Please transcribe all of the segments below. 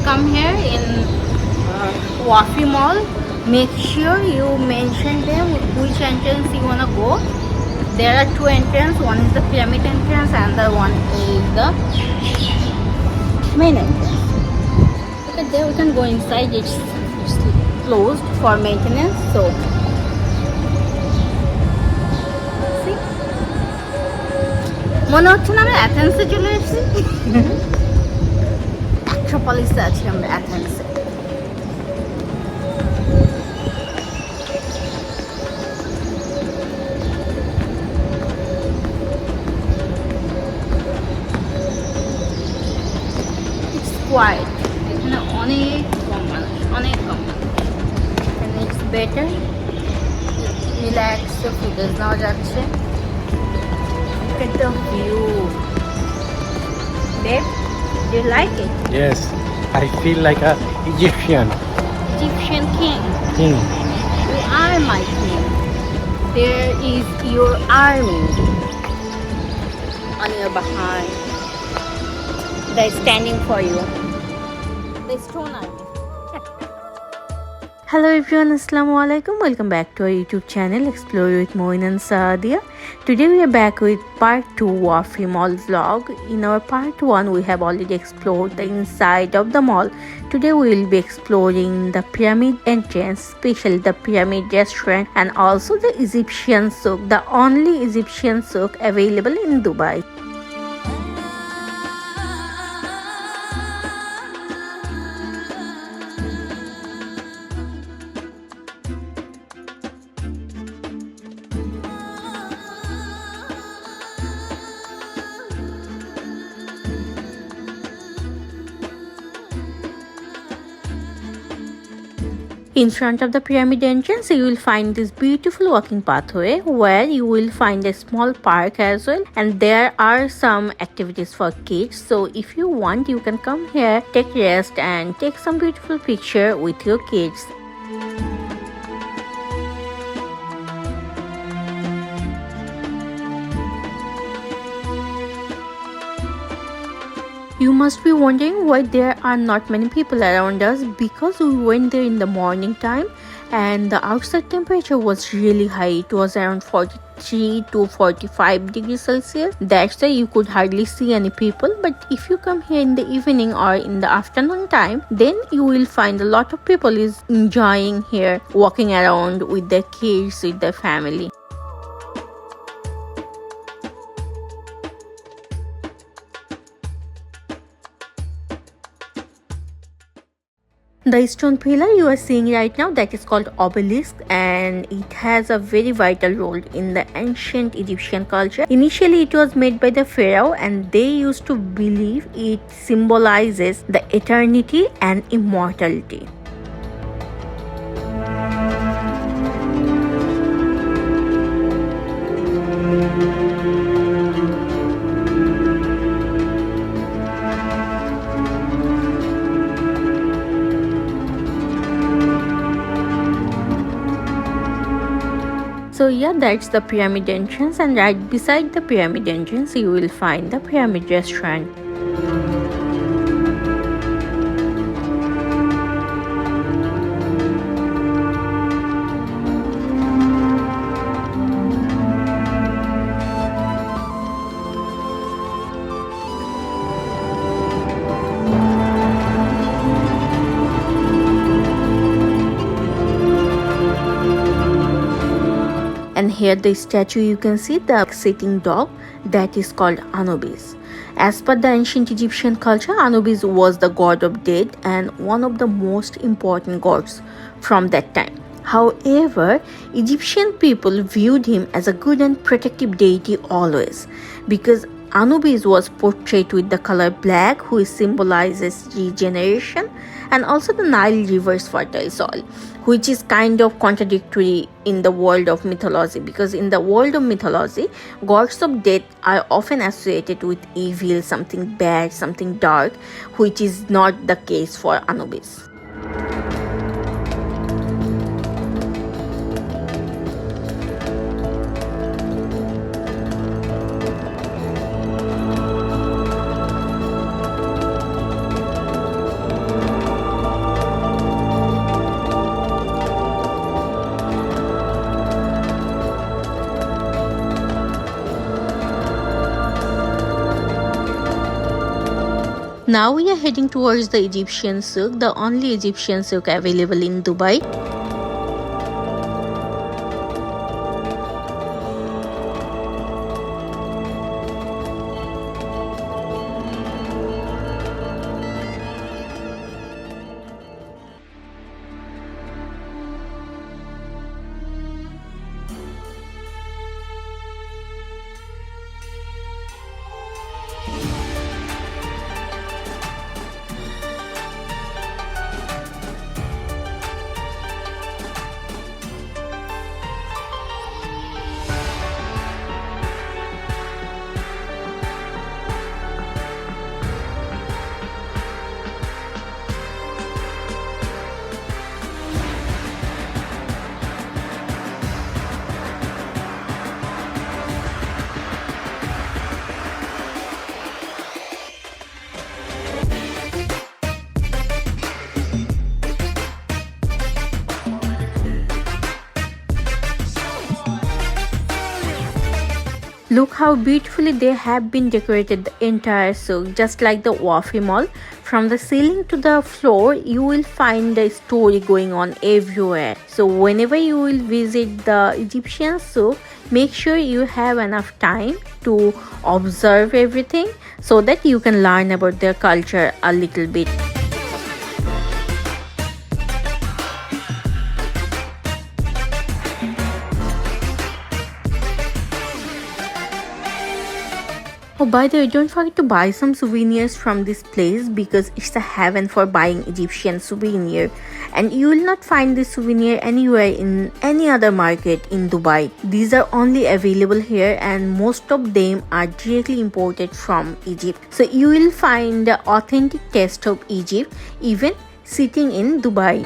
come here in Wafi Mall, make sure you mention them which entrance you wanna go. There are two entrances. One is the pyramid entrance and the one is the main entrance. Look at there, we can go inside. It's closed for maintenance. So see, মনে হচ্ছে না আমরা অ্যাথেন্সে চলে এসেছি। অ্যাক্রোপলিসে আছি আমরা, অ্যাথেন্সে। Quiet. এখানে অনেক কম মানুষ, অনেক কম মানুষ। And it's better. Relax, footage নেওয়া যাচ্ছে। Look at the view. Babe, do you like it? Yes, I feel like a Egyptian Egyptian king. king. You are my king. There is your army on your behind. They're standing for you. The stone army. Hello everyone, assalamu alaikum. Welcome back to our YouTube channel Explore with Moin and Saadia. Today we are back with part 2 Wafi Mall vlog. In our part 1 we have already explored the inside of the mall. Today we will be exploring the pyramid entrance, especially the pyramid restaurant, and also the Egyptian souk, the only Egyptian souk available in Dubai. In front of the pyramid entrance, you will find this beautiful walking pathway where you will find a small park as well, and there are some activities for kids. So if you want, you can come here, take rest and take some beautiful picture with your kids. You must be wondering why there are not many people around us, because we went there in the morning time and the outside temperature was really high. It was around 43 to 45 degrees Celsius. That's why you could hardly see any people. But if you come here in the evening or in the afternoon time, then you will find a lot of people is enjoying here, walking around with their kids, with their family. The stone pillar you are seeing right now, that is called obelisk, and it has a very vital role in the ancient Egyptian culture. Initially it was made by the pharaoh, and they used to believe it symbolizes the eternity and immortality. So yeah, that's the pyramid entrance, and right beside the pyramid entrance you will find the pyramid restaurant. And here the statue, you can see the sitting dog, that is called Anubis. As per the ancient Egyptian culture, Anubis was the god of death and one of the most important gods from that time. However, Egyptian people viewed him as a good and protective deity always, because Anubis was portrayed with the color black, which symbolizes regeneration, and also the Nile river's fertile soil, which is kind of contradictory in the world of mythology, because in the world of mythology, gods of death are often associated with evil, something bad, something dark, which is not the case for Anubis. Now we are heading towards the Egyptian souk, the only Egyptian souk available in Dubai. Look how beautifully they have been decorated the entire souk, just like the Wafi mall. From the ceiling to the floor, you will find a story going on everywhere. So whenever you will visit the Egyptian souk, make sure you have enough time to observe everything so that you can learn about their culture a little bit. Oh, by the way, don't forget to buy some souvenirs from this place because it's a heaven for buying Egyptian souvenir. And you will not find this souvenir anywhere in any other market in Dubai. These are only available here and most of them are directly imported from Egypt. So you will find the authentic taste of Egypt even sitting in Dubai.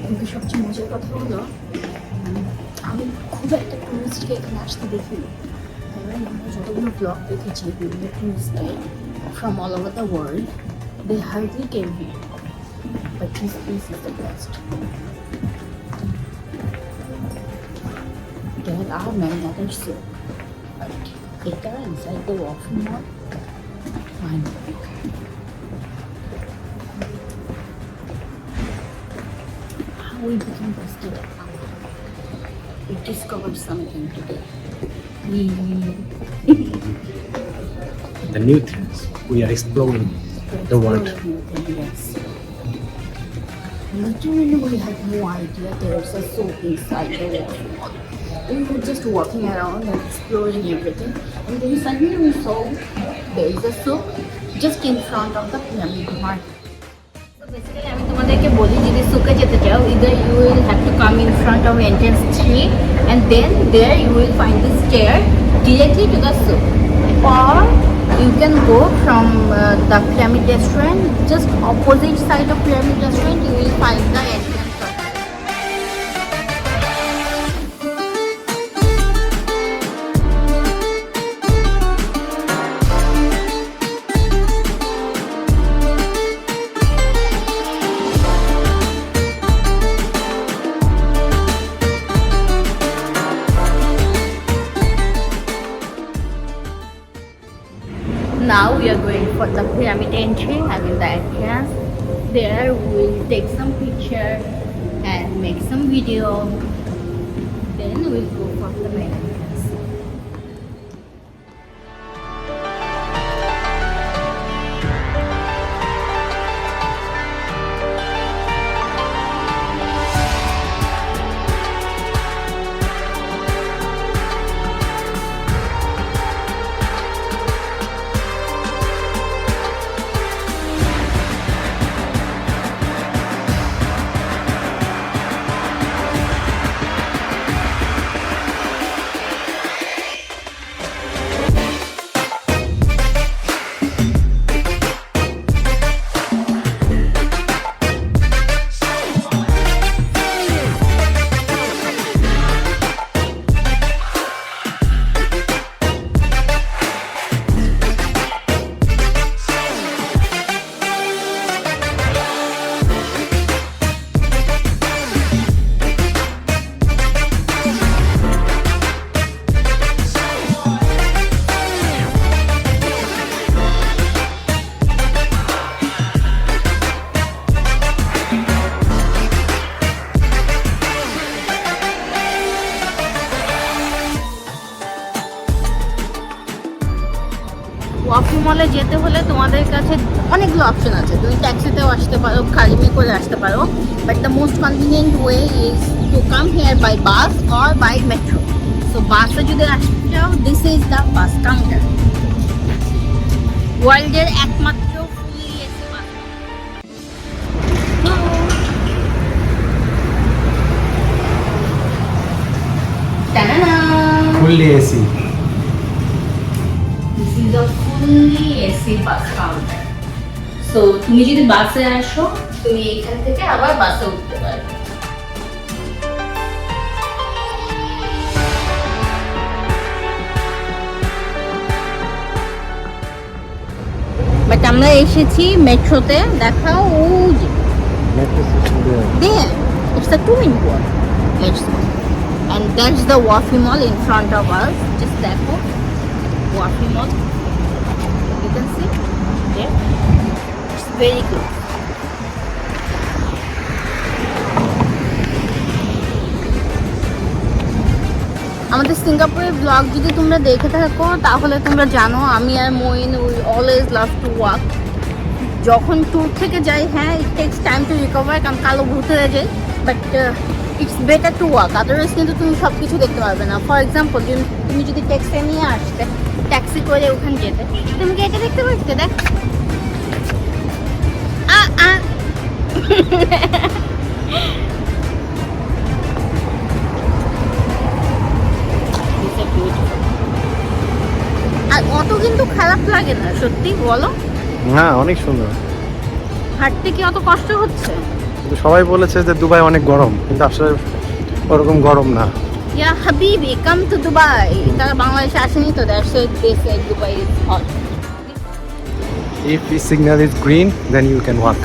কিন্তু সবচেয়ে মজার কথা হলো আমি খুব একটা টুরিস্টকে এখানে আসতে দেখিনি। কারণ আমরা যতগুলো ব্লগ দেখেছি বিভিন্ন টুরিস্টকে from all over the world, they hardly came here, but this place is the best. There are many other souk, but এটা inside the Wafi mall, mind blowing. We became besties. We discovered something today. The new things. We are exploring the world. Yes. Literally, we had no idea there's a soap inside the waterfall. We were just walking around and exploring everything, and then suddenly we saw there is a soap just in front of the pyramid market. So basically, আমি তোমাদেরকে বলি যদি সুকে যেতে চাও, either you will have to come in front of entrance 3, and then there you will find the stair directly to the souk, or you can go from the pyramid restaurant, just opposite side of pyramid restaurant you will find the entrance. Now we are going for the pyramid entry, I mean the entrance. There we will take some picture and make some video. Then we'll go for the main entrance. Wafi মলে যেতে হলে তোমাদের কাছে অনেকগুলো option আছে, তুমি ট্যাক্সিতেও আসতে পারো, গাড়ি করে আসতে পারো, but the most convenient way is to come here by bus or by metro. So বাসে যদি আসতে চাও, this is the bus counter, ওয়ার্ল্ডের একমাত্র fully AC bus. Fully AC. This is a fully AC bus counter. So তুমি যদি বাসে আসো, তুমি এখান থেকে আবার বাসে উঠতে পারবে। বাট আমরা এসেছি মেট্রোতে, দেখাও ওই যে Metro station there. there. It's a 2-in-1. Let's go. And that's the Wafi Mall in front of us. Just দেখো Wafi Mall. You can see there. It's very good. আমাদের সিঙ্গাপুরের ব্লগ যদি তোমরা দেখে থাকো তাহলে তোমরা জানো আমি আর Moin we always love to walk. যখন ট্যুর থেকে যাই, হ্যাঁ it takes time to recover, কারণ কালো ভূত হয়ে যায়, but it's better to walk, otherwise কিন্তু তুমি সব কিছু দেখতে পারবে না। ফর এক্সাম্পল তুমি যদি ট্যাক্সি নিয়ে আসতে, ট্যাক্সি করে ওখানে যেতে, তুমি কি এটা দেখতে পারতে? দেখ আর অত কিন্তু খারাপ লাগে না, সত্যি বলো? না, অনেক সুন্দর। হাঁটতে কি অত কষ্ট হচ্ছে? কিন্তু সবাই বলেছে যে দুবাই অনেক গরম, কিন্তু আসলে ওরকম গরম না। ইয়া হাবিবি কাম টু দুবাই। তারা বাংলাদেশে আসেনি তো, that's why they say Dubai is hot. If the signal is green, then you can walk.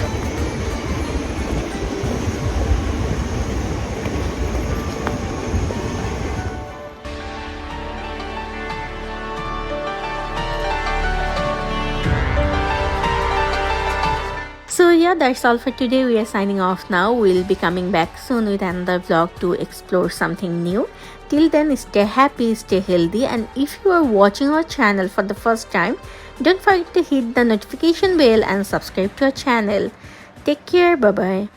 So yeah, that's all for today. We are signing off now. We'll be coming back soon with another vlog to explore something new. Till then, stay happy, stay healthy, and if you are watching our channel for the first time, don't forget to hit the notification bell and subscribe to our channel. Take care. Bye bye.